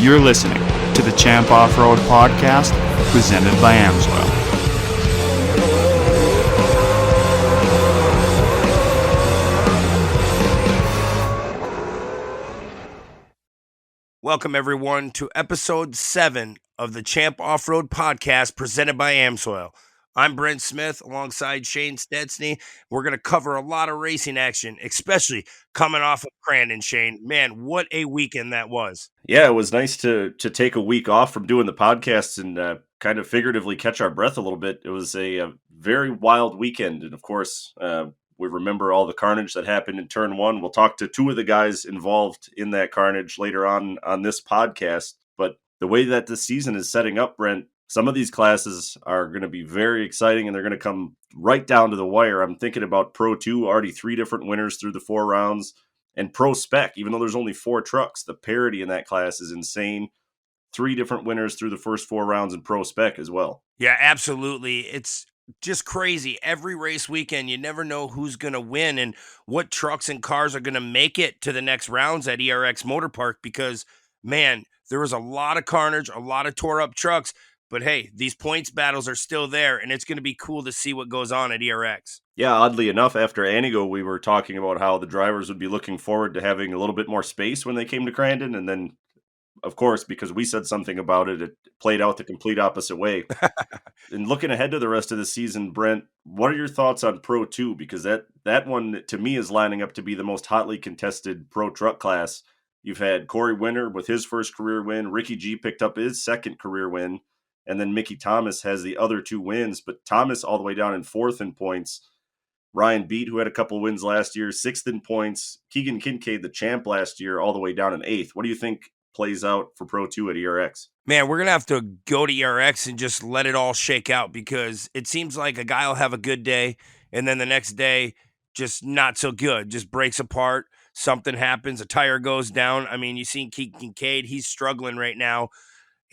You're listening to the Champ Off-Road Podcast, presented by Amsoil. Welcome, everyone, to episode 7 of the Champ Off-Road Podcast, presented by Amsoil. I'm Brent Smith, alongside Cheyne Statezny. We're going to cover a lot of racing action, especially coming off of Crandon, Cheyne. Man, what a weekend that was. Yeah, it was nice to take a week off from doing the podcast and kind of figuratively catch our breath a little bit. It was a very wild weekend. And of course, we remember all the carnage that happened in turn one. We'll talk to two of the guys involved in that carnage later on this podcast. But the way that this season is setting up, Brent, some of these classes are going to be very exciting, and they're going to come right down to the wire. I'm thinking about Pro 2, already 3 different winners through the 4 rounds, and Pro Spec, even though there's only 4 trucks, the parity in that class is insane. 3 different winners through the first 4 rounds in Pro Spec as well. Yeah, absolutely. It's just crazy. Every race weekend, you never know who's going to win and what trucks and cars are going to make it to the next rounds at ERX Motor Park because, man, there was a lot of carnage, a lot of tore up trucks. But hey, these points battles are still there, and it's going to be cool to see what goes on at ERX. Yeah, oddly enough, after Anigo, we were talking about how the drivers would be looking forward to having a little bit more space when they came to Crandon. And then, of course, because we said something about it, it played out the complete opposite way. And looking ahead to the rest of the season, Brent, what are your thoughts on Pro 2? Because that one, to me, is lining up to be the most hotly contested Pro Truck class. You've had Corey Winter with his first career win. Ricky G picked up his second career win. And then Mickey Thomas has the other 2 wins, but Thomas all the way down in 4th in points. Ryan Beat, who had a couple wins last year, 6th in points. Keegan Kincaid, the champ last year, all the way down in 8th. What do you think plays out for Pro 2 at ERX? Man, we're going to have to go to ERX and just let it all shake out because it seems like a guy will have a good day and then the next day, just not so good, just breaks apart. Something happens, a tire goes down. I mean, you've seen Keegan Kincaid, he's struggling right now.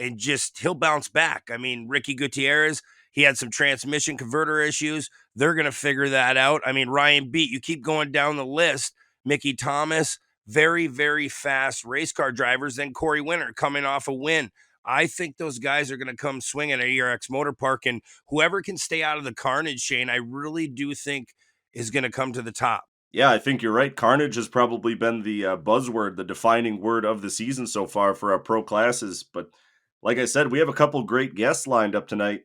And just he'll bounce back. I mean, Ricky Gutierrez, he had some transmission converter issues. They're going to figure that out. I mean, Ryan Beat, you keep going down the list. Mickey Thomas, very, very fast race car drivers. Then Corey Winter coming off a win. I think those guys are going to come swinging at ERX Motor Park. And whoever can stay out of the carnage, Shane, I really do think is going to come to the top. Yeah, I think you're right. Carnage has probably been the buzzword, the defining word of the season so far for our pro classes. But like I said, we have a couple great guests lined up tonight.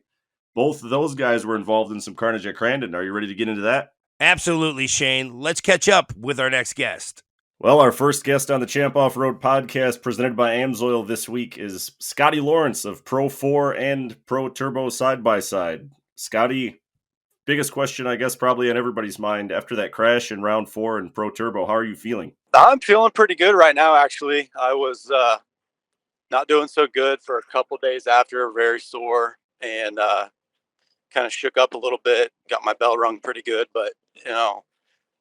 Both of those guys were involved in some carnage at Crandon. Are you ready to get into that? Absolutely, Shane. Let's catch up with our next guest. Well, our first guest on the Champ Off-Road Podcast presented by Amsoil this week is Scottie Lawrence of Pro 4 and Pro Turbo side-by-side. Scottie, biggest question, I guess, probably on everybody's mind after that crash in round 4 in Pro Turbo. How are you feeling? I'm feeling pretty good right now, actually. I was not doing so good for a couple days after, very sore, and kind of shook up a little bit. Got my bell rung pretty good, but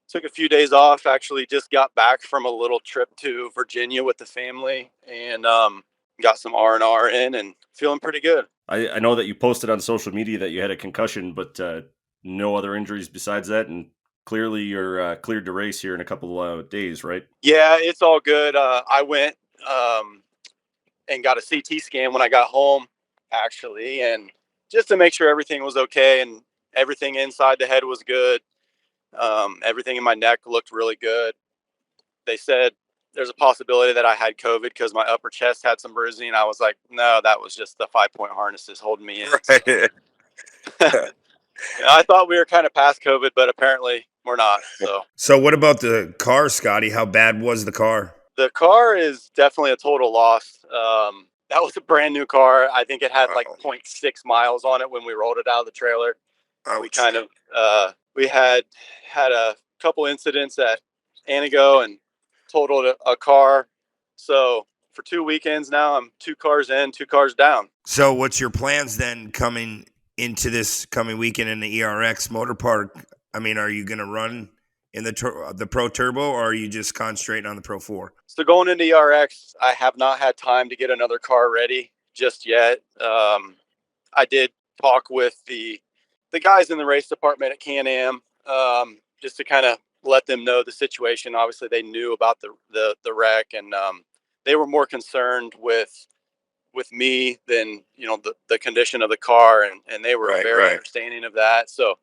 took a few days off. Actually, just got back from a little trip to Virginia with the family, and got some R&R in, and feeling pretty good. I know that you posted on social media that you had a concussion, but no other injuries besides that, and clearly you're cleared to race here in a couple of days, right? Yeah, it's all good. I went and got a CT scan when I got home, actually, and just to make sure everything was okay and everything inside the head was good. Everything in my neck looked really good. They said there's a possibility that I had COVID because my upper chest had some bruising. I was like, no, that was just the 5-point harnesses holding me in. Right. So. I thought we were kind of past COVID, but apparently we're not. So what about the car, Scottie? How bad was the car? The car is definitely a total loss. That was a brand new car. I think it had like 0.6 miles on it when we rolled it out of the trailer. We kind of we had a couple incidents at Anigo and totaled a car. So for 2 weekends now, I'm 2 cars in, 2 cars down. So what's your plans then coming into this coming weekend in the ERX Motor Park? I mean, are you going to run in the Pro Turbo, or are you just concentrating on the Pro 4? So going into ERX, I have not had time to get another car ready just yet. I did talk with the guys in the race department at Can-Am, just to kind of let them know the situation. Obviously, they knew about the wreck, and they were more concerned with with me than, the condition of the car. And they were very understanding of that. So,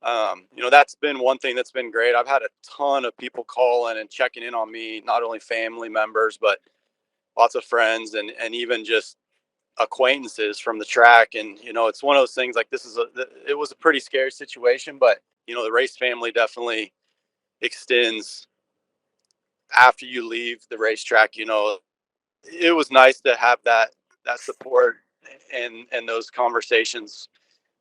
that's been one thing that's been great. I've had a ton of people calling and checking in on me, not only family members, but lots of friends and even just acquaintances from the track. And, it's one of those things like it was a pretty scary situation, but, the race family definitely extends after you leave the racetrack. It was nice to have that support and those conversations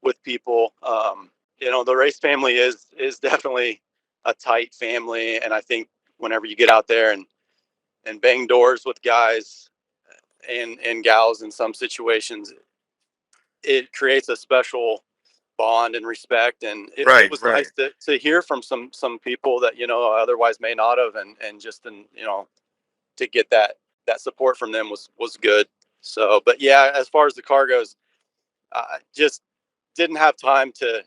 with people. The race family is definitely a tight family, and I think whenever you get out there and bang doors with guys and gals in some situations, it creates a special bond and respect. And it was nice to hear from some people that otherwise may not have, and just to get that support from them was good. So, but yeah, as far as the car goes, I just didn't have time to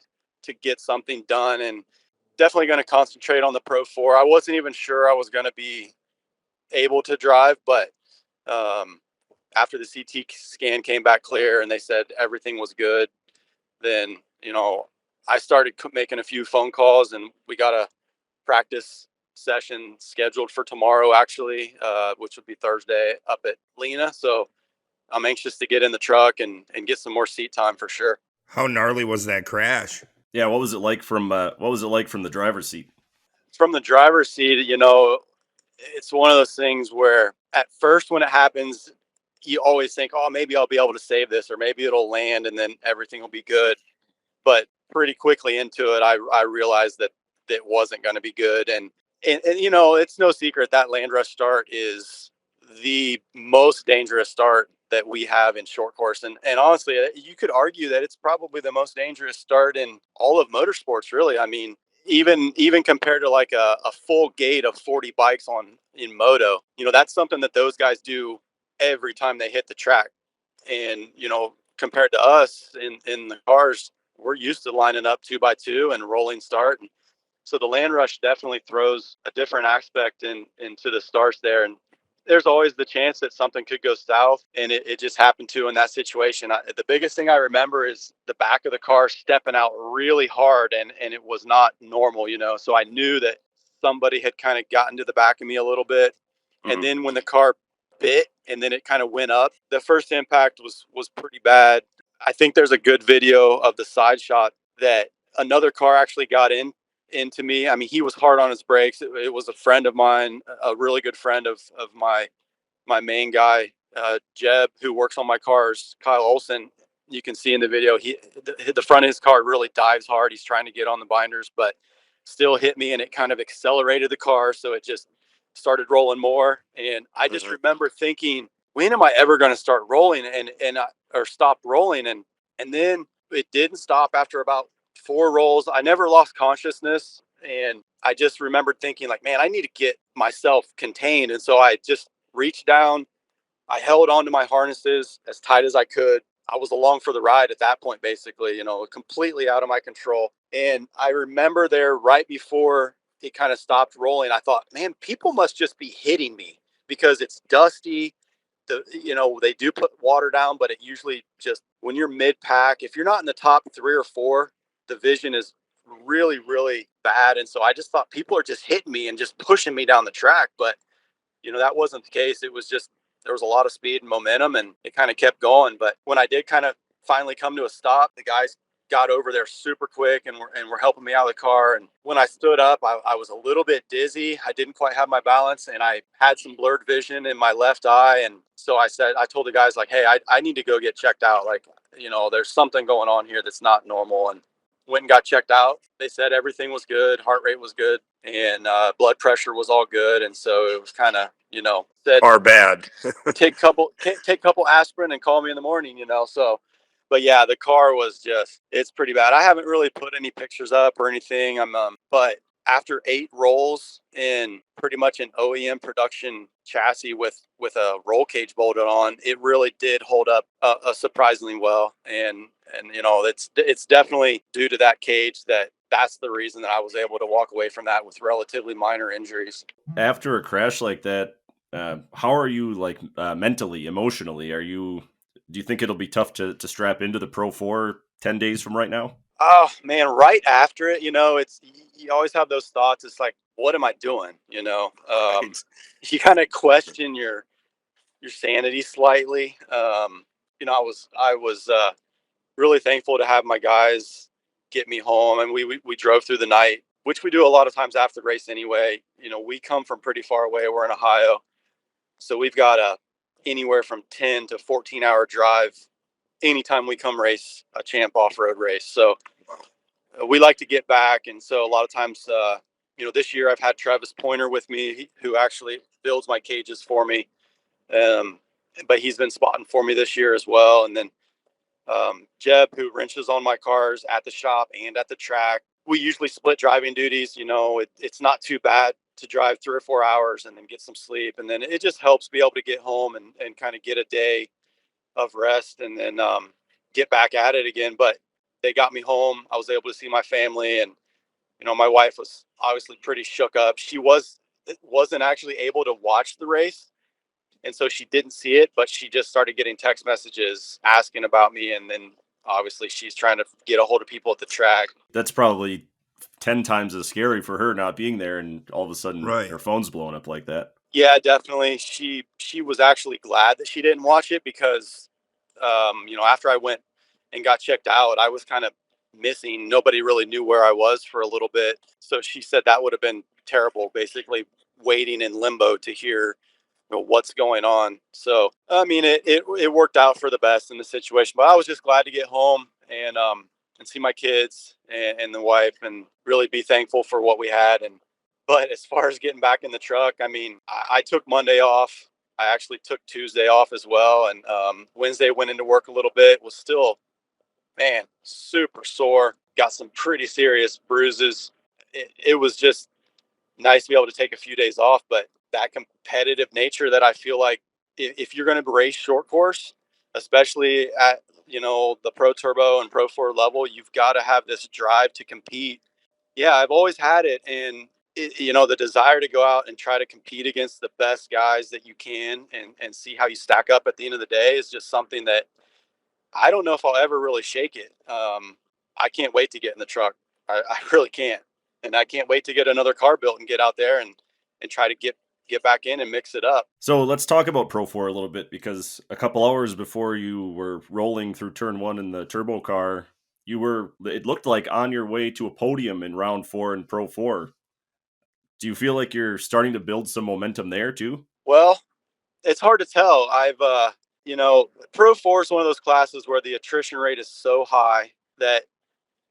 get something done, and definitely going to concentrate on the Pro 4. I wasn't even sure I was going to be able to drive, but after the CT scan came back clear and they said everything was good, then I started making a few phone calls, and we got a practice session scheduled for tomorrow, actually, which would be Thursday up at Lena. So I'm anxious to get in the truck and get some more seat time for sure. How gnarly was that crash? Yeah, what was it like from the driver's seat? From the driver's seat, it's one of those things where at first when it happens, you always think, oh, maybe I'll be able to save this, or maybe it'll land and then everything will be good. But pretty quickly into it, I realized that it wasn't going to be good. And it's no secret that land rush start is the most dangerous start that we have in short course. And honestly, you could argue that it's probably the most dangerous start in all of motorsports, really. I mean, even compared to like a full gate of 40 bikes in moto, that's something that those guys do every time they hit the track. And, compared to us in the cars, we're used to lining up 2x2 and rolling start. And so the land rush definitely throws a different aspect into the starts there. And there's always the chance that something could go south, and it just happened to in that situation. The biggest thing I remember is the back of the car stepping out really hard, and it was not normal, so I knew that somebody had kind of gotten to the back of me a little bit. Mm-hmm. And then when the car bit and then it kind of went up, the first impact was pretty bad. I think there's a good video of the side shot that another car actually got into me. I mean, he was hard on his brakes. It was a friend of mine, a really good friend of my main guy, Jeb, who works on my cars, Kyle Olson. You can see in the video, the front of his car really dives hard. He's trying to get on the binders, but still hit me, and it kind of accelerated the car. So it just started rolling more. And I just remember thinking, when am I ever going to start rolling or stop rolling? And then it didn't stop after about 4 rolls. I never lost consciousness. And I just remembered thinking like, man, I need to get myself contained. And so I just reached down. I held onto my harnesses as tight as I could. I was along for the ride at that point, basically, completely out of my control. And I remember there right before it kind of stopped rolling, I thought, man, people must just be hitting me because it's dusty. They do put water down, but it usually just when you're mid pack, if you're not in the top 3 or 4, the vision is really, really bad. And so I just thought people are just hitting me and just pushing me down the track. But, that wasn't the case. It was just, there was a lot of speed and momentum, and it kind of kept going. But when I did kind of finally come to a stop, the guys got over there super quick and were helping me out of the car. And when I stood up, I was a little bit dizzy. I didn't quite have my balance, and I had some blurred vision in my left eye. And so I told the guys like, hey, I need to go get checked out. Like, there's something going on here that's not normal. And went and got checked out. They said everything was good. Heart rate was good, and blood pressure was all good. And so it was kind of, said, Are bad. take couple aspirin and call me in the morning, So, but yeah, the car was it's pretty bad. I haven't really put any pictures up or anything. But after 8 rolls in pretty much an OEM production chassis with a roll cage bolted on, it really did hold up surprisingly well. And it's definitely due to that cage that's the reason that I was able to walk away from that with relatively minor injuries. After a crash like that, how are you like mentally, emotionally? Are you Do you think it'll be tough to strap into the Pro 4 10 days from right now? Oh man, right after it, it's you always have those thoughts. It's like, what am I doing? Right. You kind of question your sanity slightly. I was really thankful to have my guys get me home, and we drove through the night, which we do a lot of times after the race anyway. We come from pretty far away. We're in Ohio, so we've got a anywhere from 10 to 14-hour drive anytime we come race a champ off-road race. So we like to get back. And so a lot of times, this year I've had Travis Pointer with me, who actually builds my cages for me. But he's been spotting for me this year as well. And then Jeb, who wrenches on my cars at the shop and at the track. We usually split driving duties. It's not too bad to drive 3 or 4 hours and then get some sleep. And then it just helps be able to get home and kind of get a day of rest and then get back at it again. But they got me home. I was able to see my family, and my wife was obviously pretty shook up. She wasn't actually able to watch the race, and so she didn't see it, but she just started getting text messages asking about me, and then obviously she's trying to get a hold of people at the track. That's probably 10 times as scary for her not being there, and all of a sudden Right. her phone's blowing up like that. Yeah, definitely. She was actually glad that she didn't watch it because, after I went and got checked out, I was kind of missing. Nobody really knew where I was for a little bit. So she said that would have been terrible, basically waiting in limbo to hear what's going on. So, I mean, it worked out for the best in the situation, but I was just glad to get home and see my kids and the wife and really be thankful for what we had. But as far as getting back in the truck, I mean, I took Monday off. I actually took Tuesday off as well. And Wednesday went into work a little bit, was still, man, super sore. Got some pretty serious bruises. It was just nice to be able to take a few days off. But that competitive nature that I feel like if you're going to race short course, especially at, the Pro Turbo and Pro 4 level, you've got to have this drive to compete. Yeah, I've always had it. And the desire to go out and try to compete against the best guys that you can and see how you stack up at the end of the day is just something that I don't know if I'll ever really shake it. I can't wait to get in the truck. I really can't. And I can't wait to get another car built and get out there and try to get back in and mix it up. So let's talk about Pro 4 a little bit, because a couple hours before you were rolling through turn 1 in the turbo car, it looked like on your way to a podium in round 4 in Pro 4. Do you feel like you're starting to build some momentum there too? Well, it's hard to tell. Pro 4 is one of those classes where the attrition rate is so high that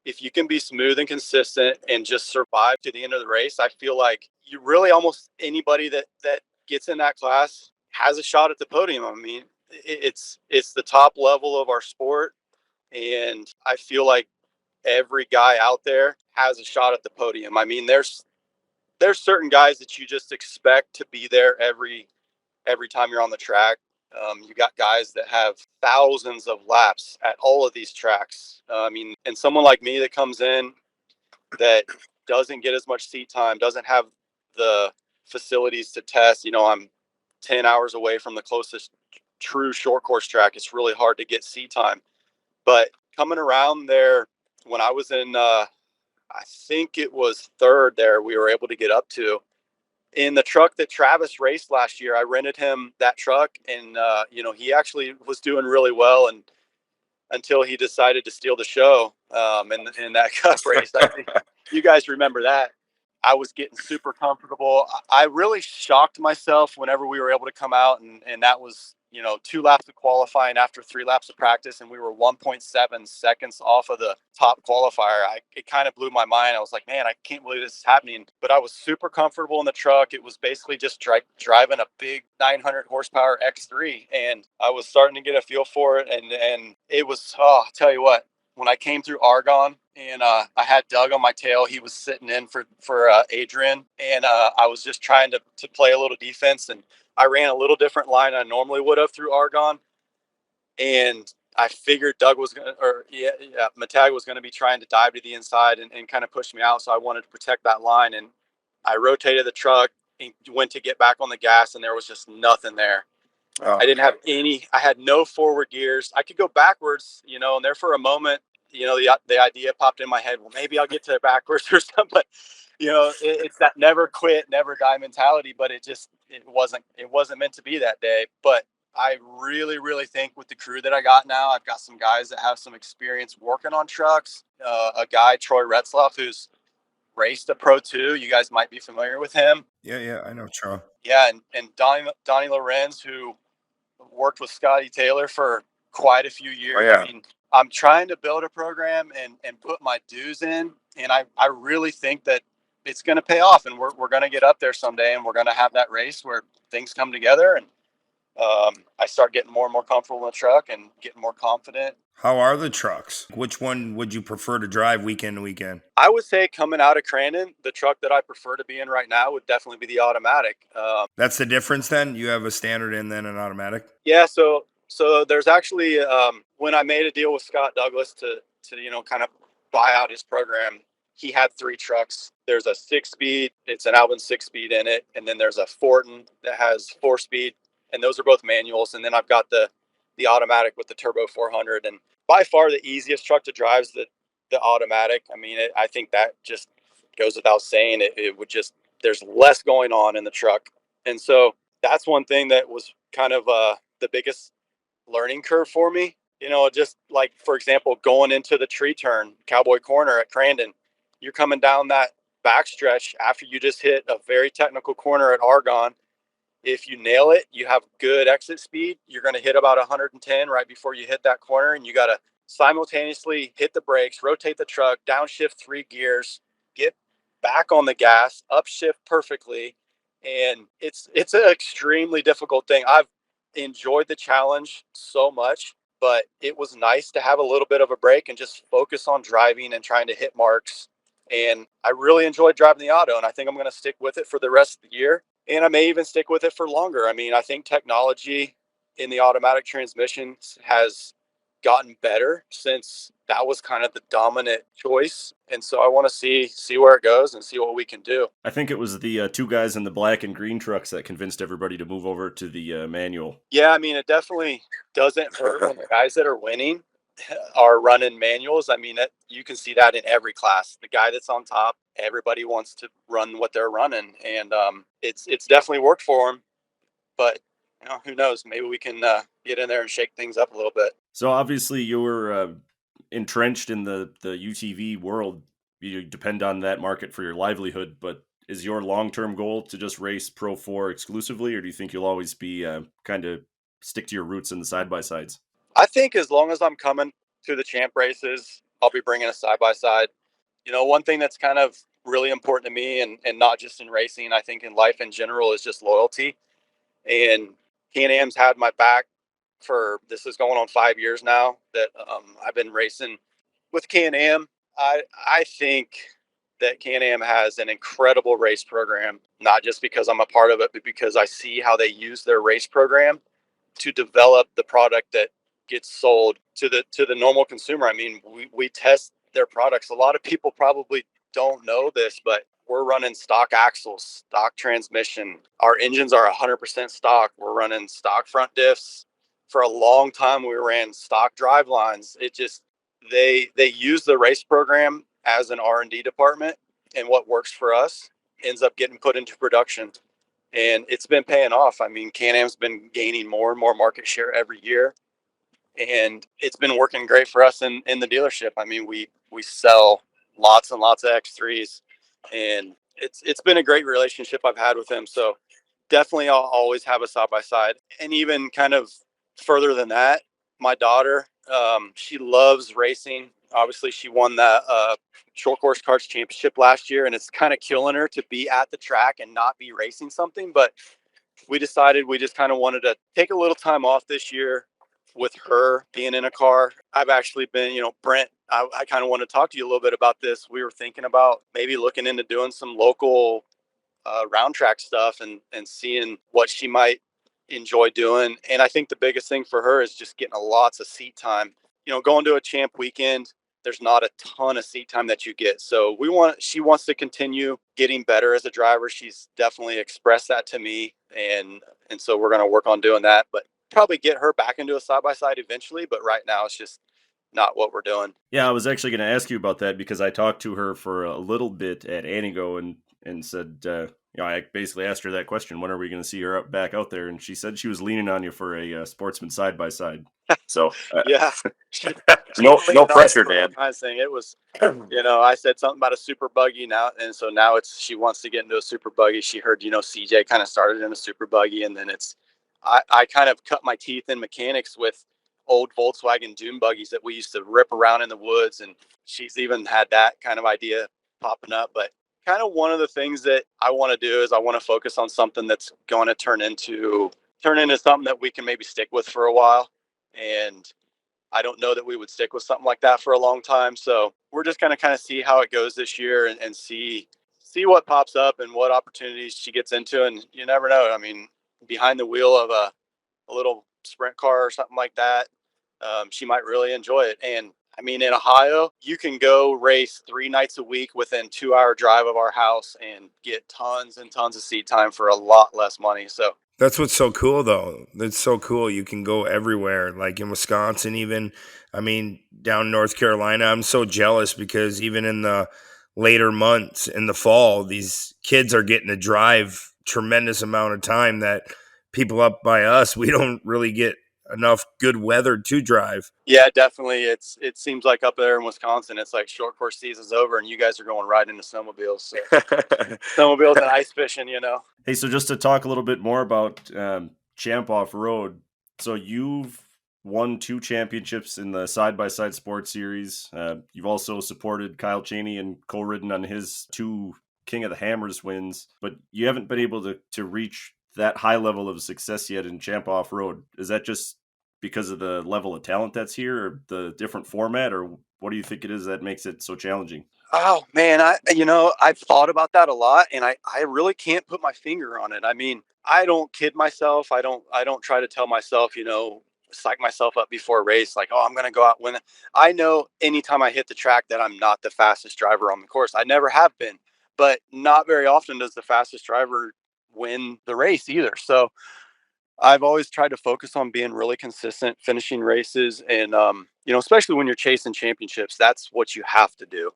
if you can be smooth and consistent and just survive to the end of the race, I feel like you really almost anybody that gets in that class has a shot at the podium. I mean, it's the top level of our sport, and I feel like every guy out there has a shot at the podium. I mean, there's certain guys that you just expect to be there every time you're on the track. You got guys that have thousands of laps at all of these tracks. And someone like me that comes in that doesn't get as much seat time, doesn't have the facilities to test. I'm 10 hours away from the closest true short course track. It's really hard to get seat time. But coming around there, when I was in, I think it was third there, we were able to get up to. In the truck that Travis raced last year, I rented him that truck, and he actually was doing really well, and until he decided to steal the show in that cup race. I think you guys remember that. I was getting super comfortable. I really shocked myself whenever we were able to come out, and that was 2 laps of qualifying after 3 laps of practice, and we were 1.7 seconds off of the top qualifier. It kind of blew my mind. I was like, man, I can't believe this is happening. But I was super comfortable in the truck. It was basically just driving a big 900 horsepower X3, and I was starting to get a feel for it. And it was, I'll tell you what, when I came through Argonne and I had Doug on my tail, he was sitting in for Adrian, and I was just trying to play a little defense, and I ran a little different line than I normally would have through Argonne. And I figured Doug was going to, Matag was going to be trying to dive to the inside and kind of push me out. So I wanted to protect that line. And I rotated the truck and went to get back on the gas, and there was just nothing there. I didn't have I had no forward gears. I could go backwards, and there for a moment, the idea popped in my head, well, maybe I'll get to backwards or something. But, it's that never quit, never die mentality, but it wasn't meant to be that day. But I really, really think with the crew that I got now, I've got some guys that have some experience working on trucks. A guy, Troy Retzloff, who's raced a Pro 2. You guys might be familiar with him. Yeah, I know Troy. Yeah, and Donnie Lorenz, who worked with Scottie Taylor for quite a few years. Oh, yeah. I mean, I'm trying to build a program and put my dues in, and I really think that it's going to pay off, and we're going to get up there someday, and we're going to have that race where things come together, and I start getting more and more comfortable in the truck and getting more confident. How are the trucks? Which one would you prefer to drive weekend to weekend? I would say coming out of Crandon, the truck that I prefer to be in right now would definitely be the automatic. That's the difference then? You have a standard and then an automatic? Yeah, so there's actually when I made a deal with Scott Douglas to kind of buy out his program, he had 3 trucks. There's a 6-speed, it's an Albin 6-speed in it, and then there's a Fortin that has 4-speed, and those are both manuals. And then I've got the automatic with the turbo 400, and by far the easiest truck to drive is the automatic. I mean, I think that just goes without saying. It would just, there's less going on in the truck, and so that's one thing that was kind of the biggest learning curve for me. Just like, for example, going into the tree turn, Cowboy Corner at Crandon, you're coming down that backstretch after you just hit a very technical corner at Argonne. If you nail it, you have good exit speed. You're going to hit about 110 right before you hit that corner, and you got to simultaneously hit the brakes, rotate the truck, downshift 3 gears, get back on the gas, upshift perfectly. And it's an extremely difficult thing. I've enjoyed the challenge so much, but it was nice to have a little bit of a break and just focus on driving and trying to hit marks. And I really enjoyed driving the auto, and I think I'm going to stick with it for the rest of the year. And I may even stick with it for longer. I mean, I think technology in the automatic transmissions has gotten better since that was kind of the dominant choice. And so I want to see where it goes and see what we can do. I think it was the 2 guys in the black and green trucks that convinced everybody to move over to the manual. Yeah, I mean, it definitely doesn't hurt when the guys that are winning are running manuals. I mean, you can see that in every class. The guy that's on top, everybody wants to run what they're running, and it's definitely worked for them. But who knows? Maybe we can get in there and shake things up a little bit. So obviously you were entrenched in the UTV world. You depend on that market for your livelihood, but is your long-term goal to just race Pro 4 exclusively, or do you think you'll always be kind of stick to your roots in the side-by-sides? I think as long as I'm coming to the champ races, I'll be bringing a side-by-side. One thing that's kind of really important to me, and not just in racing, I think in life in general, is just loyalty. And Can-Am's had my back this is going on 5 years now that I've been racing with Can-Am. I think that Can-Am has an incredible race program, not just because I'm a part of it, but because I see how they use their race program to develop the product that gets sold to the normal consumer. I mean, we test their products. A lot of people probably don't know this, but we're running stock axles, stock transmission. Our engines are 100% stock. We're running stock front diffs. For a long time, we ran stock drive lines. It just, they use the race program as an R&D department, and what works for us ends up getting put into production. And it's been paying off. I mean, Can-Am's been gaining more and more market share every year, and it's been working great for us in the dealership. I mean, we sell lots and lots of X3s, and it's been a great relationship I've had with them. So definitely I'll always have a side-by-side. And even kind of further than that, my daughter, she loves racing. Obviously, she won the short course karts championship last year, and it's kind of killing her to be at the track and not be racing something. But we decided we just kind of wanted to take a little time off this year with her being in a car. I've actually been, Brent, I kind of want to talk to you a little bit about this. We were thinking about maybe looking into doing some local round track stuff and seeing what she might enjoy doing. And I think the biggest thing for her is just getting lots of seat time. Going to a champ weekend, there's not a ton of seat time that you get. So she wants to continue getting better as a driver. She's definitely expressed that to me. And so we're going to work on doing that. But probably get her back into a side-by-side eventually, but right now it's just not what we're doing. Yeah, I was actually going to ask you about that because I talked to her for a little bit at Anigo and said, I basically asked her that question: when are we going to see her back out there? And she said she was leaning on you for a sportsman side by side. So Yeah. no pressure, Dad. I was saying it was, I said something about a super buggy now, and so now she wants to get into a super buggy. She heard, CJ kind of started in a super buggy, and then I kind of cut my teeth in mechanics with old Volkswagen dune buggies that we used to rip around in the woods, and she's even had that kind of idea popping up. But kind of one of the things that I want to do is I want to focus on something that's going to turn into something that we can maybe stick with for a while. And I don't know that we would stick with something like that for a long time. So we're just going to kind of see how it goes this year and see what pops up and what opportunities she gets into. And you never know. I mean, behind the wheel of a little sprint car or something like that, she might really enjoy it. And I mean, in Ohio, you can go race 3 nights a week within 2-hour drive of our house and get tons and tons of seat time for a lot less money. So That's what's so cool, though. That's so cool. You can go everywhere, like in Wisconsin, even. I mean, down North Carolina. I'm so jealous because even in the later months in the fall, these kids are getting to drive tremendous amount of time that people up by us, we don't really get enough good weather to drive. yeah, definitely. It seems like up there in Wisconsin, it's like short course season's over and you guys are going right into snowmobiles. So snowmobiles and ice fishing. Hey, so just to talk a little bit more about Champ Off Road. So you've won 2 championships in the side-by-side sports series. You've also supported Kyle Cheney and co-ridden on his 2 King of the Hammers wins, but you haven't been able to reach that high level of success yet in Champ Off Road. Is that just because of the level of talent that's here, or the different format, or what do you think it is that makes it so challenging? Oh man, I've thought about that a lot and I really can't put my finger on it. I mean, I don't kid myself. I don't try to tell myself, psych myself up before a race like, oh, I'm going to go out win. I know anytime I hit the track that I'm not the fastest driver on the course. I never have been, but not very often does the fastest driver win the race either. So I've always tried to focus on being really consistent, finishing races, and especially when you're chasing championships, that's what you have to do.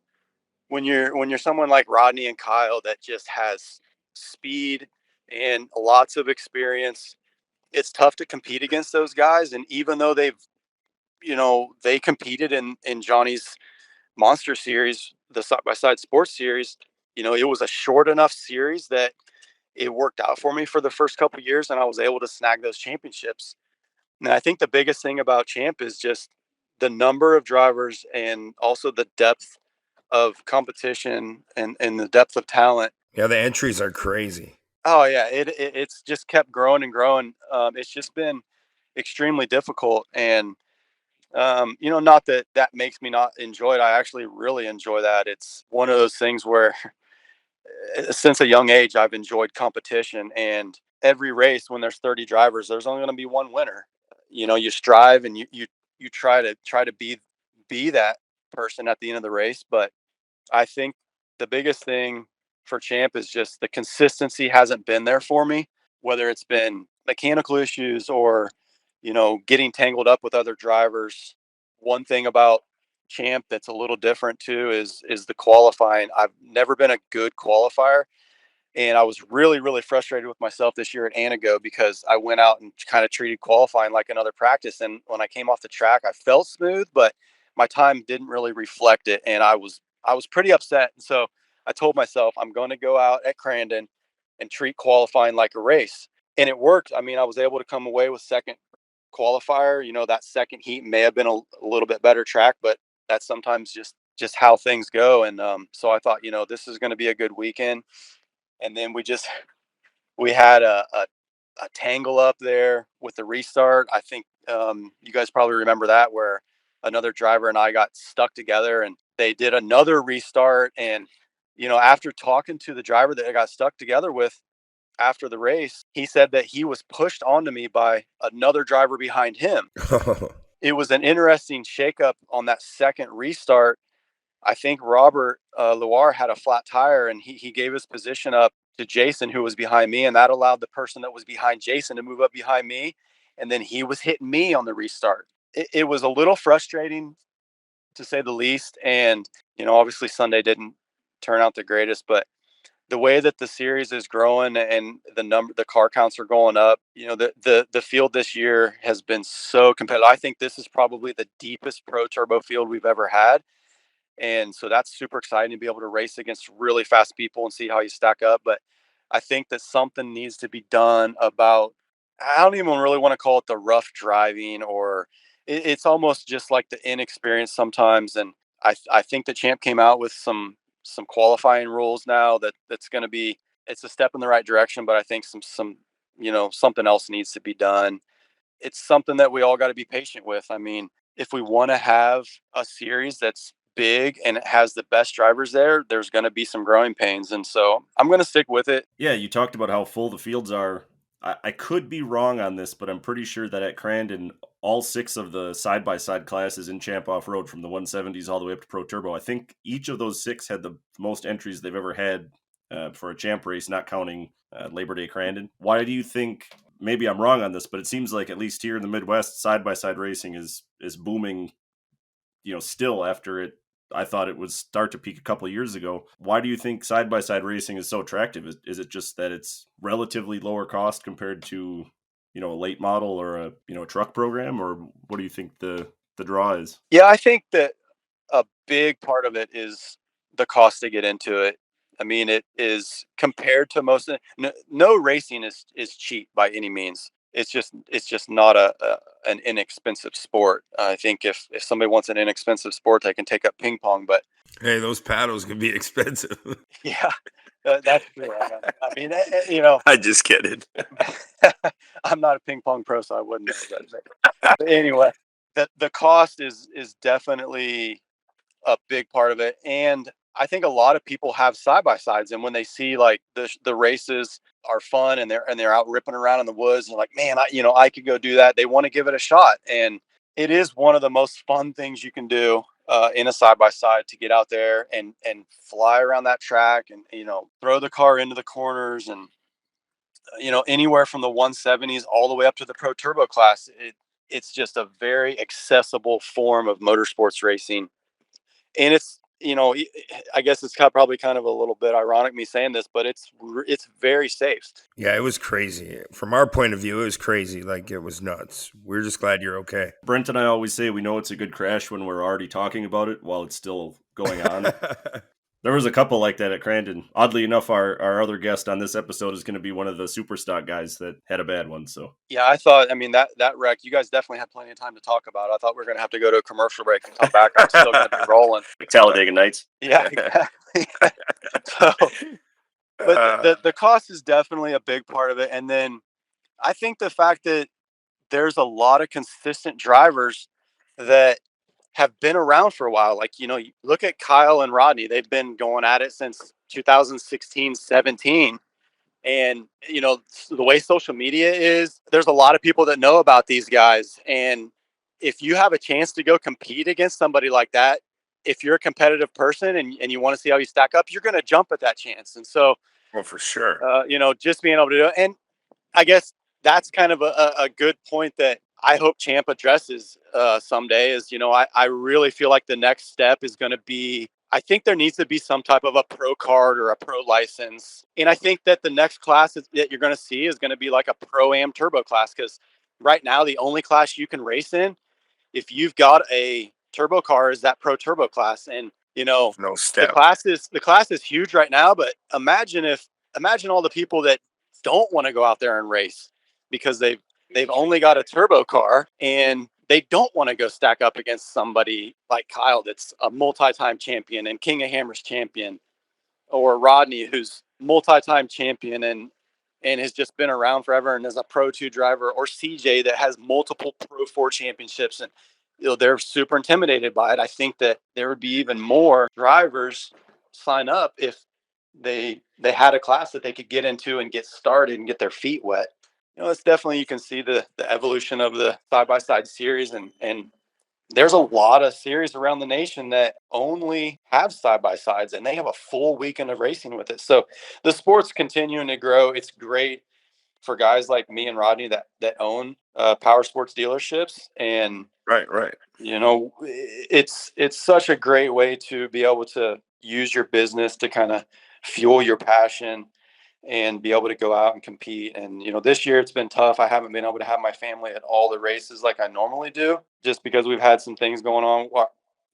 When you're someone like Rodney and Kyle that just has speed and lots of experience, it's tough to compete against those guys. And even though they competed in Johnny's Monster Series, the side by side sports series, it was a short enough series that it worked out for me for the first couple of years and I was able to snag those championships. And I think the biggest thing about Champ is just the number of drivers and also the depth of competition and the depth of talent. Yeah, the entries are crazy. Oh yeah, it's just kept growing and growing. It's just been extremely difficult, and not that makes me not enjoy it. I actually really enjoy that. It's one of those things where since a young age I've enjoyed competition, and every race when there's 30 drivers, there's only going to be one winner. You strive and you try to be that person at the end of the race, but I think the biggest thing for Champ is just the consistency hasn't been there for me, whether it's been mechanical issues or, getting tangled up with other drivers. One thing about Champ that's a little different too is the qualifying. I've never been a good qualifier. And I was really, really frustrated with myself this year at Anago because I went out and kind of treated qualifying like another practice. And when I came off the track, I felt smooth, but my time didn't really reflect it. And I was pretty upset. And so I told myself I'm going to go out at Crandon and treat qualifying like a race. And it worked. I mean, I was able to come away with second qualifier. That second heat may have been a little bit better track, but that's sometimes just how things go. And so I thought, this is going to be a good weekend. And then we had a tangle up there with the restart. I think you guys probably remember that, where another driver and I got stuck together and they did another restart. And, after talking to the driver that I got stuck together with after the race, he said that he was pushed onto me by another driver behind him. It was an interesting shakeup on that second restart. I think Robert Loire had a flat tire and he gave his position up to Jason, who was behind me. And that allowed the person that was behind Jason to move up behind me. and then he was hitting me on the restart. It was a little frustrating, to say the least. And, obviously Sunday didn't turn out the greatest, but the way that the series is growing and the car counts are going up, the field this year has been so competitive. I think this is probably the deepest pro turbo field we've ever had. And so that's super exciting to be able to race against really fast people and see how you stack up. But I think that something needs to be done about, I don't even really want to call it the rough driving, or it's almost just like the inexperience sometimes. And I think the champ came out with some qualifying rules now that's going to be, it's a step in the right direction, but I think something else needs to be done. It's something that we all got to be patient with. I mean, if we want to have a series that's big and it has the best drivers there's going to be some growing pains. And so I'm going to stick with it. Yeah, you talked about how full the fields are. I could be wrong on this, but I'm pretty sure that at Crandon, all 6 of the side-by-side classes in Champ Off-Road, from the 170s all the way up to Pro Turbo, I think each of those 6 had the most entries they've ever had for a Champ race, not counting Labor Day Crandon. Why do you think, maybe I'm wrong on this, but it seems like at least here in the Midwest, side-by-side racing is booming, still after it. I thought it would start to peak a couple of years ago. Why do you think side-by-side racing is so attractive? Is it just that it's relatively lower cost compared to, a late model or a truck program, or what do you think the draw is? Yeah, I think that a big part of it is the cost to get into it. I mean, it is compared to most. No racing is cheap by any means. It's just not an inexpensive sport. I think if somebody wants an inexpensive sport, they can take up ping pong. But Hey, those paddles can be expensive. yeah, that's true. I mean, I just kidding. I'm not a ping pong pro, so I wouldn't know. But anyway, the cost is definitely a big part of it. And I think a lot of people have side by sides, and when they see like the races are fun and they're out ripping around in the woods, and they're like, man, I could go do that. They want to give it a shot, and it is one of the most fun things you can do in a side by side, to get out there and fly around that track and throw the car into the corners, and anywhere from the 170s all the way up to the Pro Turbo class. It's just a very accessible form of motorsports racing. And it's, I guess it's probably kind of a little bit ironic me saying this, but it's very safe. Yeah, it was crazy. From our point of view, it was crazy. Like, it was nuts. We're just glad you're okay. Brent and I always say we know it's a good crash when we're already talking about it while it's still going on. There was a couple like that at Crandon. Oddly enough, our other guest on this episode is going to be one of the super stock guys that had a bad one. So yeah, I mean, that wreck, you guys definitely had plenty of time to talk about. I thought we were going to have to go to a commercial break and come back. I'm still going to be rolling. Talladega Nights. Yeah, exactly. So, but the cost is definitely a big part of it. And then I think the fact that there's a lot of consistent drivers that have been around for a while. Like, you look at Kyle and Rodney, they've been going at it since 2016, 17. And, the way social media is, there's a lot of people that know about these guys. And if you have a chance to go compete against somebody like that, if you're a competitive person and you want to see how you stack up, you're going to jump at that chance. And so, well, for sure. Just being able to do it. And I guess that's kind of a good point that I hope Champ addresses someday is, I really feel like the next step is going to be, I think there needs to be some type of a pro card or a pro license. And I think that the next class that you're going to see is going to be like a pro-am turbo class, because right now the only class you can race in, if you've got a turbo car, is that pro turbo class. And, No step. the class is huge right now, but imagine all the people that don't want to go out there and race because they've only got a turbo car and they don't want to go stack up against somebody like Kyle that's a multi-time champion and King of Hammers champion, or Rodney who's multi-time champion and has just been around forever and is a Pro 2 driver, or CJ that has multiple Pro 4 championships, and they're super intimidated by it. I think that there would be even more drivers sign up if they had a class that they could get into and get started and get their feet wet. It's definitely, you can see the evolution of the side-by-side series, and there's a lot of series around the nation that only have side-by-sides, and they have a full weekend of racing with it. So the sport's continuing to grow. It's great for guys like me and Rodney that own power sports dealerships. And, Right. it's such a great way to be able to use your business to kind of fuel your passion and be able to go out and compete. And, this year it's been tough. I haven't been able to have my family at all the races like I normally do, just because we've had some things going on. Well,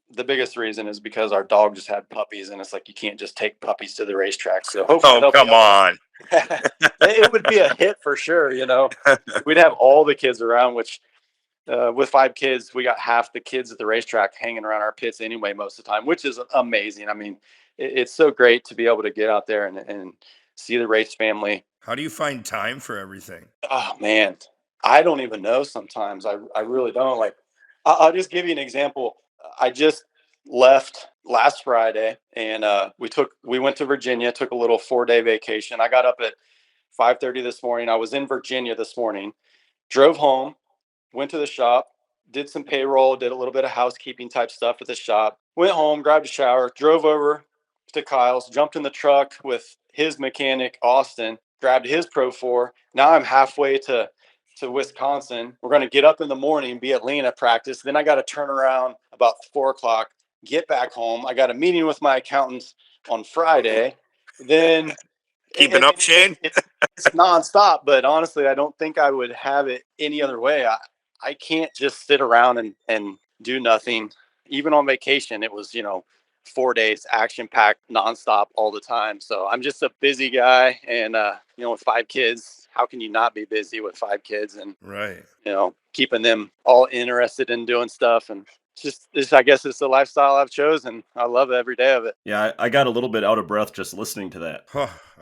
the biggest reason is because our dog just had puppies, and it's like you can't just take puppies to the racetrack. So hopefully, Come on. it would be a hit for sure. We'd have all the kids around, which with 5 kids, we got half the kids at the racetrack hanging around our pits anyway most of the time, which is amazing. I mean, it's so great to be able to get out there and see the race family. How do you find time for everything? Oh man, I don't even know sometimes. I really don't. Like, I'll just give you an example. I just left last Friday, and we went to Virginia, took a little 4-day vacation. I got up at 5:30 this morning. I was in Virginia this morning, drove home, went to the shop, did some payroll, did a little bit of housekeeping type stuff at the shop, went home, grabbed a shower, drove over to Kyle's, jumped in the truck with his mechanic, Austin, grabbed his Pro 4. Now I'm halfway to Wisconsin. We're going to get up in the morning, be at Lena practice. Then I got to turn around about 4:00, get back home. I got a meeting with my accountants on Friday. Then Keeping up, Shane? It's nonstop, but honestly, I don't think I would have it any other way. I can't just sit around and do nothing. Even on vacation, it was, 4 days, action-packed, nonstop all the time. So I'm just a busy guy. And, with 5 kids, how can you not be busy with 5 kids? And, Right. Keeping them all interested in doing stuff. And I guess it's the lifestyle I've chosen. I love every day of it. Yeah, I got a little bit out of breath just listening to that.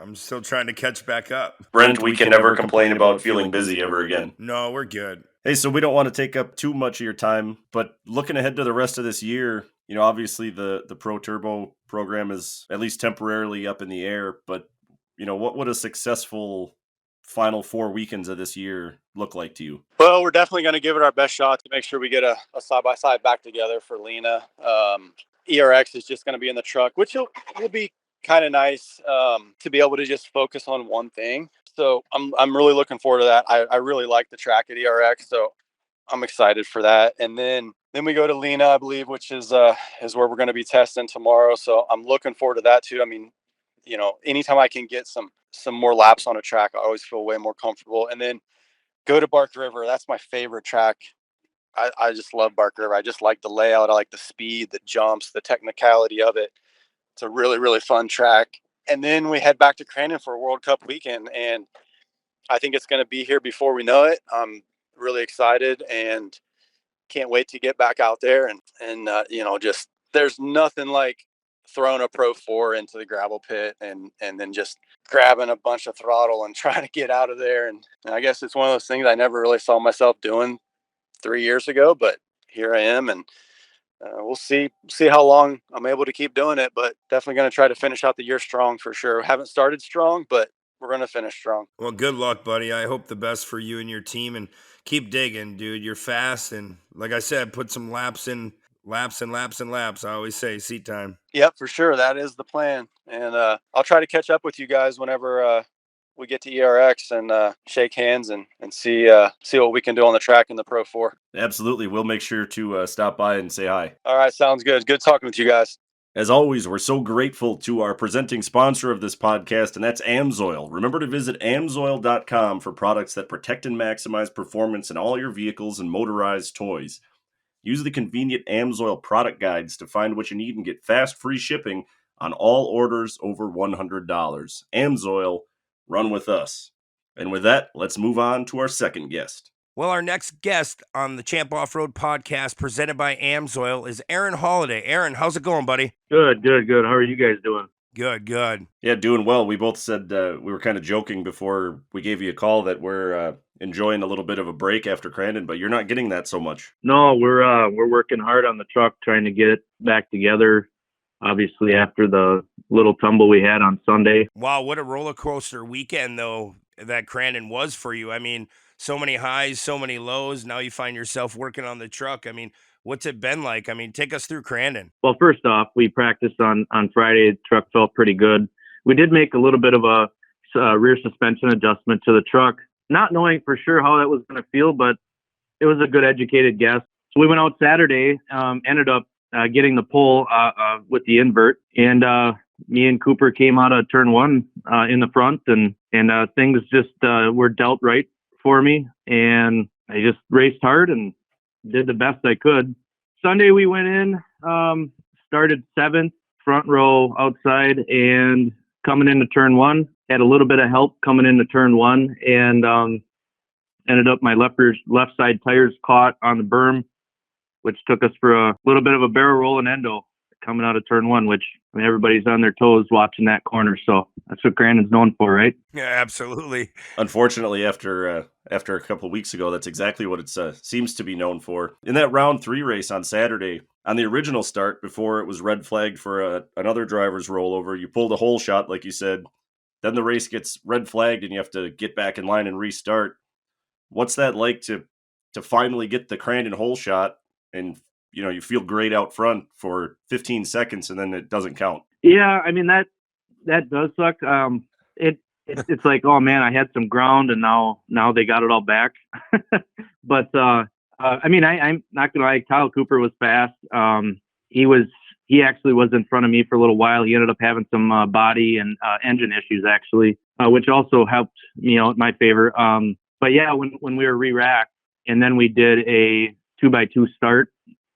I'm still trying to catch back up. Brent, we can never complain about feeling busy ever again. No, we're good. Hey, so we don't want to take up too much of your time, but looking ahead to the rest of this year, obviously the Pro Turbo program is at least temporarily up in the air, but, what would a successful final 4 weekends of this year look like to you? Well, we're definitely going to give it our best shot to make sure we get a side-by-side back together for Lena. ERX is just going to be in the truck, which will be kind of nice to be able to just focus on one thing. So I'm really looking forward to that. I really like the track at ERX, so I'm excited for that. And then we go to Lena, I believe, which is where we're going to be testing tomorrow. So I'm looking forward to that too. I mean, anytime I can get some more laps on a track, I always feel way more comfortable. And then go to Bark River. That's my favorite track. I just love Bark River. I just like the layout. I like the speed, the jumps, the technicality of it. It's a really, really fun track. And then we head back to Crandon for a World Cup weekend. And I think it's going to be here before we know it. I'm really excited and can't wait to get back out there. And just there's nothing like throwing a Pro 4 into the gravel pit and then just grabbing a bunch of throttle and trying to get out of there. And I guess it's one of those things I never really saw myself doing 3 years ago, but here I am. And we'll see how long I'm able to keep doing it, but definitely going to try to finish out the year strong for sure. Haven't started strong, but we're going to finish strong. Well, good luck, buddy. I hope the best for you and your team, and keep digging, dude. You're fast, and like I said, put some laps in. Laps and laps and laps. I always say seat time. Yep, for sure. That is the plan. And I'll try to catch up with you guys whenever we get to ERX and shake hands and see what we can do on the track in the Pro 4. Absolutely. We'll make sure to stop by and say hi. All right. Sounds good. Good talking with you guys. As always, we're so grateful to our presenting sponsor of this podcast, and that's AMSOIL. Remember to visit AMSOIL.com for products that protect and maximize performance in all your vehicles and motorized toys. Use the convenient AMSOIL product guides to find what you need and get fast free shipping on all orders over $100. AMSOIL, run with us. And with that, let's move on to our second guest. Well, our next guest on the Champ Off-Road podcast presented by AMSOIL is Aaron Holiday. Aaron, how's it going, buddy? Good. How are you guys doing? Good. Yeah, doing well. We both said we were kind of joking before we gave you a call that we're enjoying a little bit of a break after Crandon, but you're not getting that so much. No, we're working hard on the truck, trying to get it back together. Obviously, after the little tumble we had on Sunday. Wow, what a roller coaster weekend though that Crandon was for you. I mean, so many highs, so many lows. Now you find yourself working on the truck. I mean, what's it been like? I mean, take us through Crandon. Well, first off, we practiced on Friday. The truck felt pretty good. We did make a little bit of a rear suspension adjustment to the truck, not knowing for sure how that was going to feel, but it was a good educated guess. So we went out Saturday, ended up getting the pole with the invert, and me and Cooper came out of turn one in the front, and things just were dealt right for me, and I just raced hard and did the best I could. Sunday we went in, started 7th, front row outside, and coming into turn one, had a little bit of help coming into turn one, and ended up my left side tires caught on the berm, which took us for a little bit of a barrel roll and endo coming out of turn one, which, I mean, everybody's on their toes watching that corner. So that's what Crandon's known for, right? Yeah, absolutely. Unfortunately, after a couple of weeks ago, that's exactly what it seems to be known for. In that round 3 race on Saturday, on the original start, before it was red flagged for another driver's rollover, you pulled a hole shot, like you said. Then the race gets red flagged and you have to get back in line and restart. What's that like to finally get the Crandon hole shot and you feel great out front for 15 seconds and then it doesn't count? Yeah, I mean, that does suck. It's like, oh man, I had some ground and now they got it all back. But I mean, I'm not gonna lie, Kyle Cooper was fast. He actually was in front of me for a little while. He ended up having some body and engine issues actually, which also helped me out in my favor. But yeah, when we were re-racked and then we did a 2x2 start,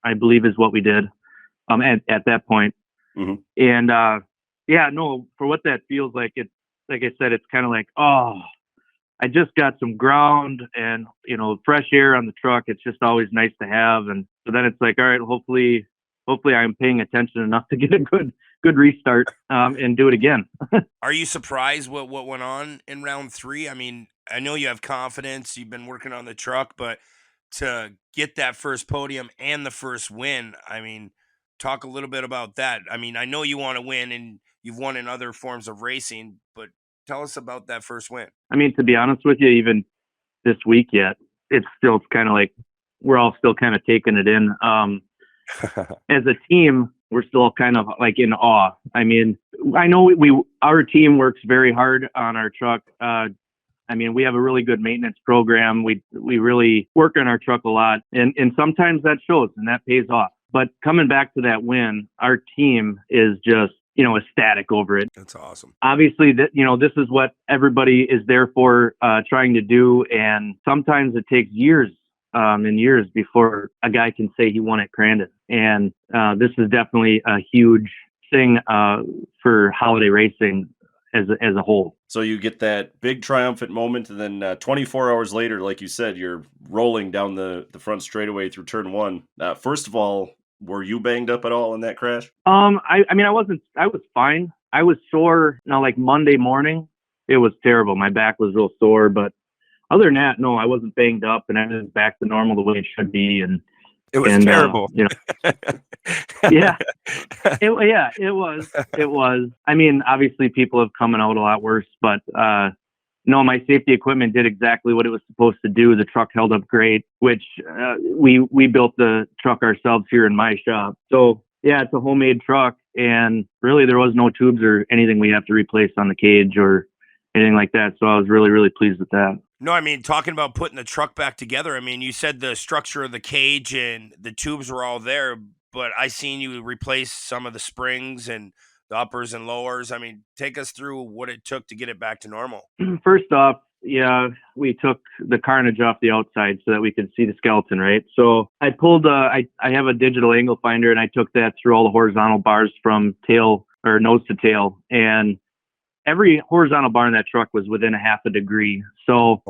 I believe is what we did at that point. Mm-hmm. And yeah, no, for what that feels like, it's like I said, it's kind of like, oh, I just got some ground and fresh air on the truck. It's just always nice to have. And so then it's like, all right, hopefully I'm paying attention enough to get a good restart and do it again. Are you surprised what went on in round 3? I mean, I know you have confidence. You've been working on the truck, but to get that first podium and the first win, I mean, talk a little bit about that. I mean, I know you want to win and you've won in other forms of racing, but tell us about that first win. I mean, to be honest with you, even this week yet, it's still kind of like we're all still kind of taking it in. As a team, we're still kind of like in awe. I mean, I know our team works very hard on our truck. I mean, we have a really good maintenance program. We really work on our truck a lot, and sometimes that shows and that pays off. But coming back to that win, our team is just ecstatic over it. That's awesome. Obviously, that this is what everybody is there for, trying to do, and sometimes it takes years and years before a guy can say he won at Crandon. And this is definitely a huge thing for holiday racing as a whole. So you get that big triumphant moment, and then 24 hours later, like you said, you're rolling down the front straightaway through turn 1. First of all, were you banged up at all in that crash? I mean, I was fine. I was sore. Like Monday morning, it was terrible. My back was real sore, but other than that, no, I wasn't banged up, and everything's back to normal the way it should be. And it was terrible. Yeah, it was. I mean, obviously people have come out a lot worse, but no, my safety equipment did exactly what it was supposed to do. The truck held up great, which we built the truck ourselves here in my shop. So yeah, it's a homemade truck, and really there was no tubes or anything we have to replace on the cage or anything like that. So I was really, really pleased with that. No, I mean, talking about putting the truck back together, I mean, you said the structure of the cage and the tubes were all there, but I seen you replace some of the springs and the uppers and lowers. I mean, take us through what it took to get it back to normal. First off, yeah, we took the carnage off the outside so that we could see the skeleton, right? So I pulled, I have a digital angle finder, and I took that through all the horizontal bars from tail or nose to tail, and every horizontal bar in that truck was within a half a degree. So,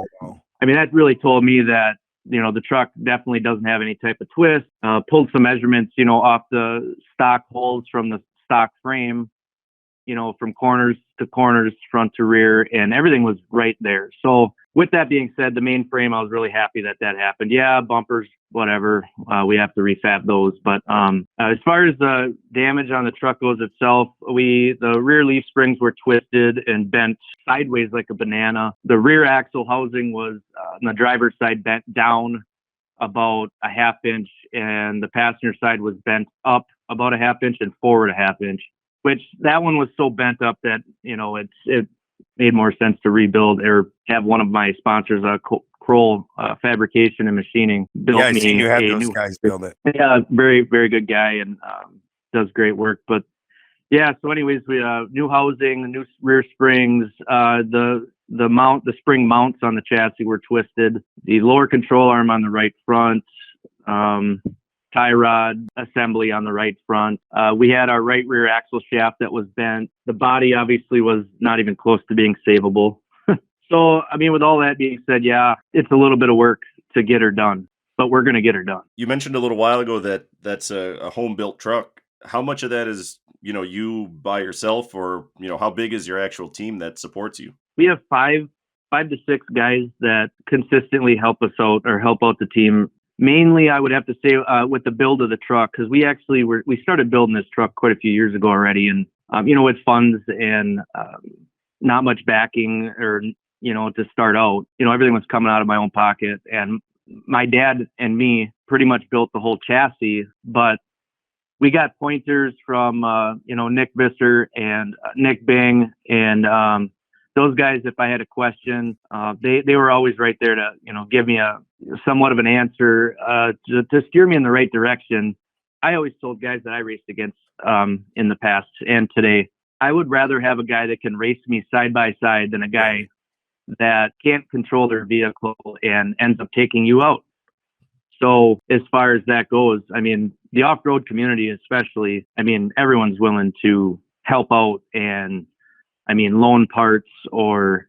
I mean, that really told me that, the truck definitely doesn't have any type of twist. Pulled some measurements, off the stock holes from the stock frame, from corners to corners, front to rear, and everything was right there. So with that being said, the main frame, I was really happy that happened. Yeah, bumpers, whatever. We have to refab those. But as far as the damage on the truck goes itself, the rear leaf springs were twisted and bent sideways like a banana. The rear axle housing was on the driver's side bent down about a half inch, and the passenger side was bent up about a half inch and forward a half inch, which that one was so bent up that, it made more sense to rebuild or have one of my sponsors, Kroll Fabrication and Machining built Yeah, I me seen you had a those new. guys build it. Yeah, very very good guy, and does great work. But yeah, so anyways, we new housing, new rear springs, the spring mounts on the chassis were twisted. The lower control arm on the right front, tie rod assembly on the right front. We had our right rear axle shaft that was bent. The body obviously was not even close to being savable. So, I mean, with all that being said, yeah, it's a little bit of work to get her done, but we're going to get her done. You mentioned a little while ago that that's a home-built truck. How much of that is, you by yourself, or, how big is your actual team that supports you? We have five to six guys that consistently help us out or help out the team. Mainly, I would have to say with the build of the truck, because we started building this truck quite a few years ago already, and with funds and not much backing or to start out, everything was coming out of my own pocket, and my dad and me pretty much built the whole chassis, but we got pointers from Nick Visser and Nick Bing, and those guys, if I had a question, they were always right there to give me a somewhat of an answer to steer me in the right direction. I always told guys that I raced against in the past and today, I would rather have a guy that can race me side by side than a guy that can't control their vehicle and ends up taking you out. So as far as that goes, I mean, the off-road community especially, I mean, everyone's willing to help out and, I mean, loan parts, or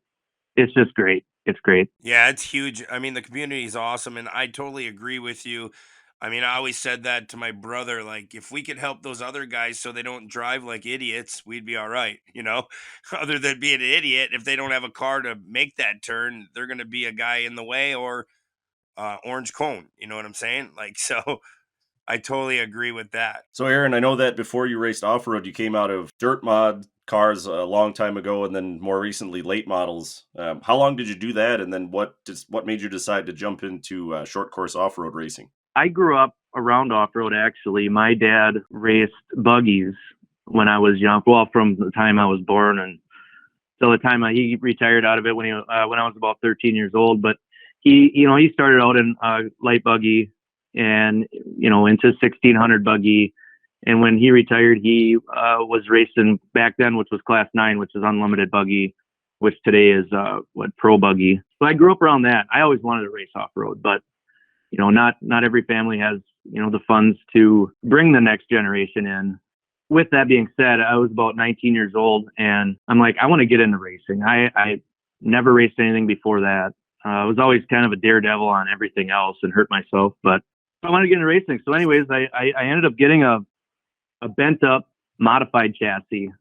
it's just great. It's great. Yeah, it's huge. I mean, the community is awesome, and I totally agree with you. I mean, I always said that to my brother, like, if we could help those other guys so they don't drive like idiots, we'd be all right, Other than being an idiot, if they don't have a car to make that turn, they're going to be a guy in the way or orange cone. You know what I'm saying? Like, so I totally agree with that. So, Aaron, I know that before you raced off-road, you came out of dirt mod cars a long time ago, and then more recently late models. How long did you do that, and then what made you decide to jump into short course off-road racing? I grew up around off-road, actually. My dad raced buggies when I was young. Well, from the time I was born and till the time he retired out of it when I was about 13 years old. But he started out in light buggy and into 1600 buggy. And when he retired, he was racing back then, which was Class 9, which is unlimited buggy, which today is pro buggy. So I grew up around that. I always wanted to race off-road, but not every family has the funds to bring the next generation in. With that being said, I was about 19 years old, and I'm like, I want to get into racing. I never raced anything before that. I was always kind of a daredevil on everything else and hurt myself, but I wanted to get into racing. So anyways, I ended up getting a bent up modified chassis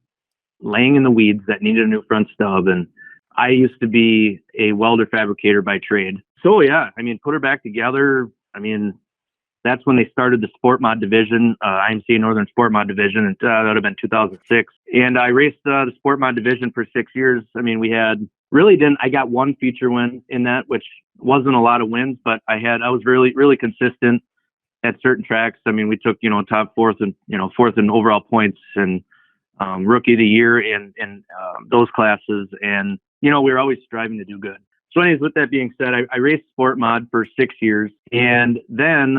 laying in the weeds that needed a new front stub. And I used to be a welder fabricator by trade. So yeah, I mean, put her back together. I mean, that's when they started the Sport Mod division, IMC Northern Sport Mod division, and that would have been 2006. And I raced the Sport Mod division for 6 years. I mean, I got one feature win in that, which wasn't a lot of wins, but I was really, really consistent at certain tracks. I mean, we took, top fourth in overall points and rookie of the year in those classes. And, we were always striving to do good. So anyways, with that being said, I raced Sport Mod for 6 years. And then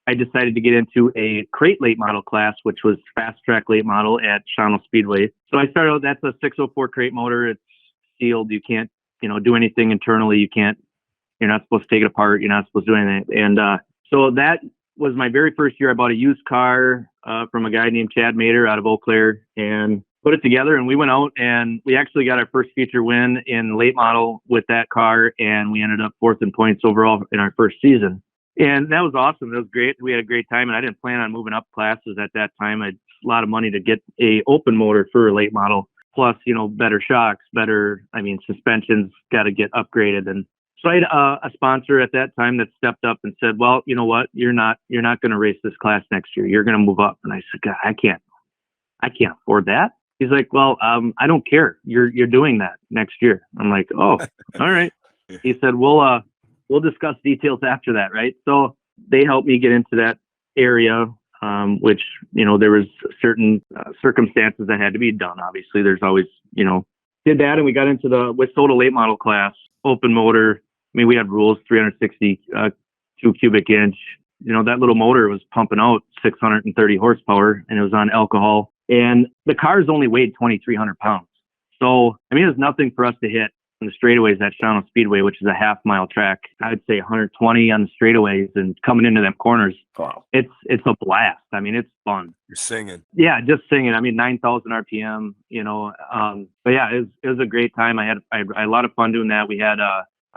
I decided to get into a crate late model class, which was fast track late model at Shawano Speedway. So I started out, that's a 604 crate motor. It's sealed. You can't, do anything internally. You're not supposed to take it apart. You're not supposed to do anything. And so that was my very first year. I bought a used car from a guy named Chad Mater out of Eau Claire and put it together. And we went out and we actually got our first feature win in late model with that car. And we ended up fourth in points overall in our first season. And that was awesome. It was great. We had a great time. And I didn't plan on moving up classes at that time. I had a lot of money to get a open motor for a late model. Plus, better shocks, suspensions got to get upgraded. And so I had a sponsor at that time that stepped up and said, well, you know what? You're not going to race this class next year. You're going to move up. And I said, God, I can't afford that. He's like, well, I don't care. You're doing that next year. I'm like, oh, all right. He said, we'll discuss details after that. Right. So they helped me get into that area, which, there was certain circumstances that had to be done. Obviously there's always, did that. And we got into the Westsoda late model class, open motor, mean, we had rules, 362 cubic inch. You know, that little motor was pumping out 630 horsepower, and it was on alcohol. And the cars only weighed 2,300 pounds. So, I mean, it was nothing for us to hit on the straightaways at Cheyne Speedway, which is a half-mile track. I'd say 120 on the straightaways, and coming into them corners. Wow. It's a blast. I mean, it's fun. You're singing. Yeah, just singing. I mean, 9,000 RPM, you know. But yeah, it was a great time. I had a lot of fun doing that. We had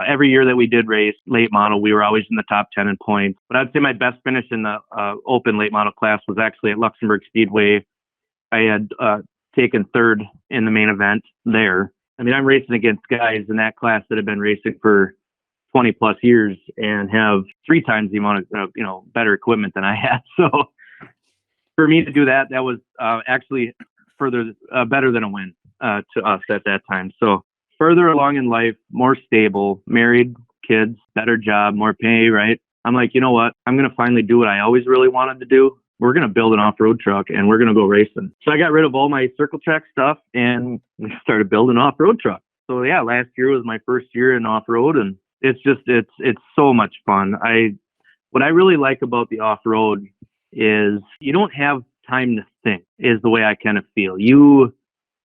every year that we did race late model, we were always in the top 10 in points. But I'd say my best finish in the open late model class was actually at Luxembourg Speedway. I had taken third in the main event there. I mean, I'm racing against guys in that class that have been racing for 20 plus years and have 3 times the amount of, better equipment than I had. So for me to do that, that was actually better than a win to us at that time. So further along in life, more stable, married, kids, better job, more pay, right? I'm like, you know what? I'm going to finally do what I always really wanted to do. We're going to build an off-road truck and we're going to go racing. So I got rid of all my circle track stuff and we started building an off-road truck. So yeah, last year was my first year in off-road, and it's so much fun. What I really like about the off-road is you don't have time to think, is the way I kind of feel.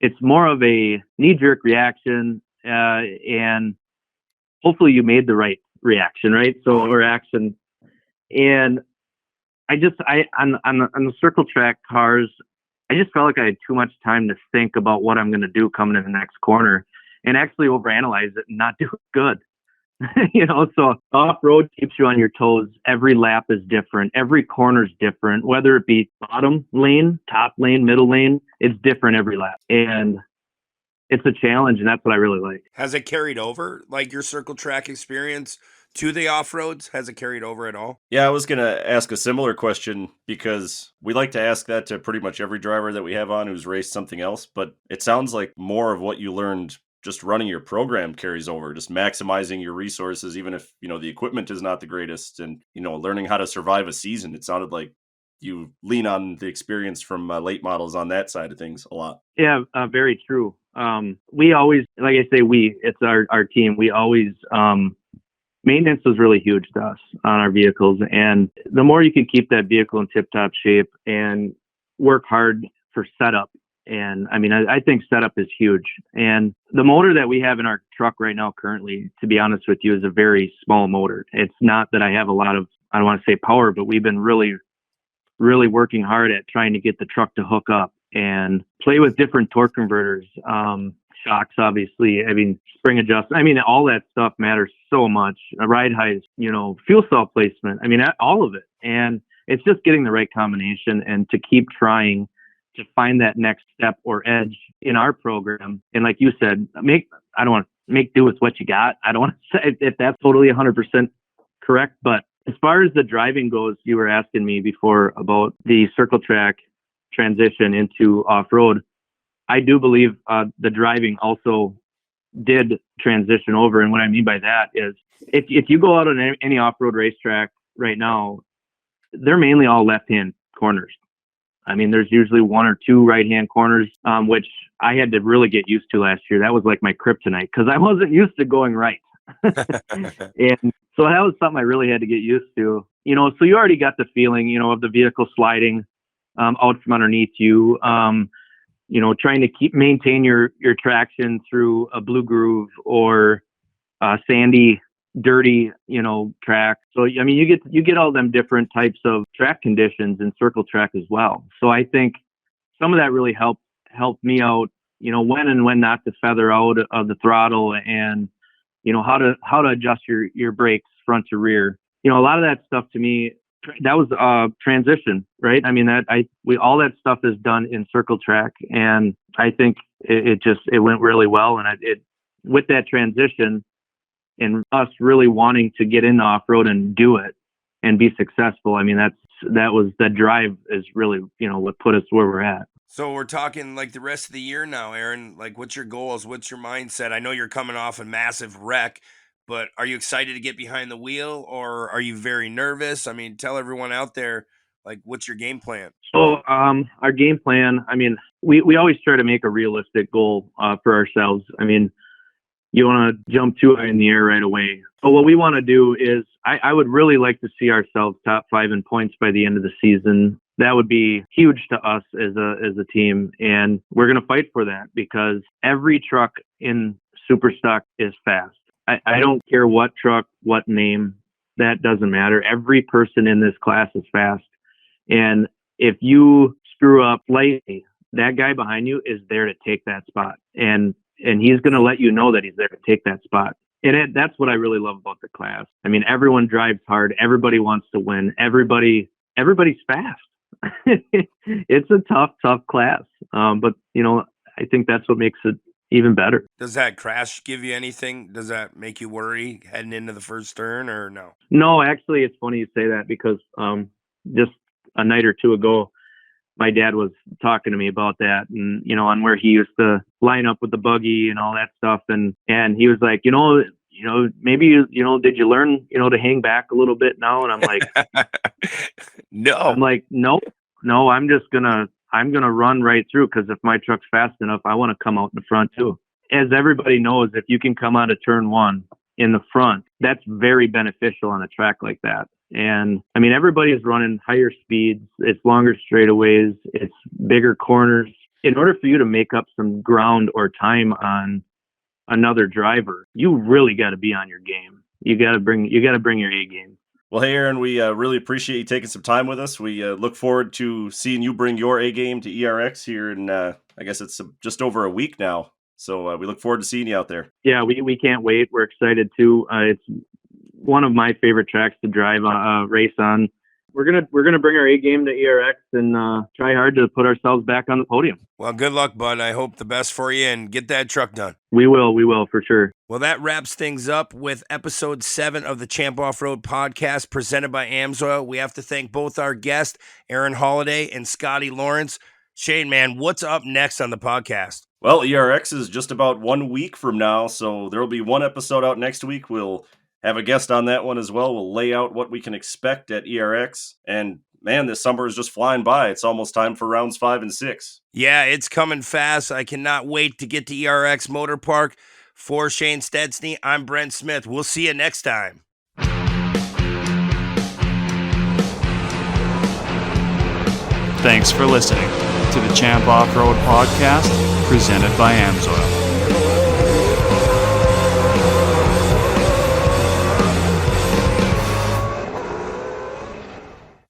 It's more of a knee-jerk reaction, and hopefully you made the right reaction, right? So, or action. And on the circle track cars, I just felt like I had too much time to think about what I'm going to do coming in the next corner and actually overanalyze it and not do it good. So off-road keeps you on your toes. Every lap is different. Every corner is different, whether it be bottom lane, top lane, middle lane, it's different every lap. And it's a challenge, and that's what I really like. Has it carried over, like your circle track experience, to the off-roads? Has it carried over at all? Yeah, I was going to ask a similar question because we like to ask that to pretty much every driver that we have on who's raced something else, but it sounds like more of what you learned just running your program carries over, just maximizing your resources, even if, the equipment is not the greatest, and, learning how to survive a season. It sounded like you lean on the experience from late models on that side of things a lot. Yeah, very true. We always, like I say, it's our team. We always, maintenance was really huge to us on our vehicles. And the more you can keep that vehicle in tip-top shape and work hard for setup. And I mean, I think setup is huge. And the motor that we have in our truck right now currently, to be honest with you, is a very small motor. It's not that I have a lot of, I don't want to say power, but we've been really, really working hard at trying to get the truck to hook up and play with different torque converters, shocks, obviously. I mean, spring adjustment. I mean, all that stuff matters so much. Ride heights, fuel cell placement. I mean, all of it. And it's just getting the right combination and to keep trying to find that next step or edge in our program. And like you said, I don't want to make do with what you got. I don't want to say if that's totally 100% correct. But as far as the driving goes, you were asking me before about the circle track transition into off-road. I do believe the driving also did transition over. And what I mean by that is if you go out on any off-road racetrack right now, they're mainly all left-hand corners. I mean, there's usually 1 or 2 right-hand corners, which I had to really get used to last year. That was like my kryptonite because I wasn't used to going right. And so that was something I really had to get used to. So you already got the feeling, of the vehicle sliding out from underneath you, trying to maintain your traction through a blue groove or sandy, dirty, track. So, I mean, you get all them different types of track conditions in circle track as well. So I think some of that really helped me out, when and when not to feather out of the throttle and, how to adjust your brakes front to rear. A lot of that stuff to me, that was transition, right? I mean, all that stuff is done in circle track, and I think it went really well. And with that transition and us really wanting to get into off-road and do it and be successful, I mean, that drive is really, what put us where we're at. So we're talking like the rest of the year now, Aaron. Like, what's your goals? What's your mindset? I know you're coming off a massive wreck, but are you excited to get behind the wheel, or are you very nervous? I mean, tell everyone out there, like, what's your game plan? So our game plan, I mean, we always try to make a realistic goal for ourselves. I mean, you want to jump too high in the air right away. But what we want to do is I would really like to see ourselves top 5 in points by the end of the season. That would be huge to us as a team. And we're going to fight for that because every truck in Superstock is fast. I don't care what truck, what name, that doesn't matter. Every person in this class is fast. And if you screw up slightly, that guy behind you is there to take that spot. And he's going to let you know that he's there to take that spot. And that's what I really love about the class. I mean, everyone drives hard. Everybody wants to win. Everybody's fast. It's a tough class. But, I think that's what makes it even better. Does that crash give you anything? Does that make you worry heading into the first turn or no? No, actually, it's funny you say that because just a night or two ago, my dad was talking to me about that and, on where he used to line up with the buggy and all that stuff. And he was like, maybe, did you learn, to hang back a little bit now? And I'm like, no, I'm like, no, I'm going to run right through. Cause if my truck's fast enough, I want to come out in the front too. As everybody knows, if you can come out of turn 1 in the front, that's very beneficial on a track like that. And I mean, everybody is running higher speeds. It's longer straightaways. It's bigger corners. In order for you to make up some ground or time on another driver, you really got to be on your game. You got to bring your A game. Well, hey, Aaron, we really appreciate you taking some time with us. We look forward to seeing you bring your A game to ERX here in, I guess it's just over a week now. So we look forward to seeing you out there. Yeah, we can't wait. We're excited too. It's one of my favorite tracks to drive race on. We're gonna bring our A game to ERX and try hard to put ourselves back on the podium. Well, good luck, bud. I hope the best for you and get that truck done. We will for sure. Well, that wraps things up with episode 7 of the Champ Off-Road podcast presented by Amsoil. We have to thank both our guests, Aaron Holiday and Scottie Lawrence. Cheyne, man, what's up next on the podcast? Well, ERX is just about 1 week from now, so there will be one episode out next week. We'll have a guest on that one as well. We'll lay out what we can expect at ERX. And man, this summer is just flying by. It's almost time for rounds 5 and 6. Yeah, it's coming fast. I cannot wait to get to ERX Motor Park. For Shane Statezny, I'm Brent Smith. We'll see you next time. Thanks for listening to the Champ Off-Road podcast presented by Amsoil.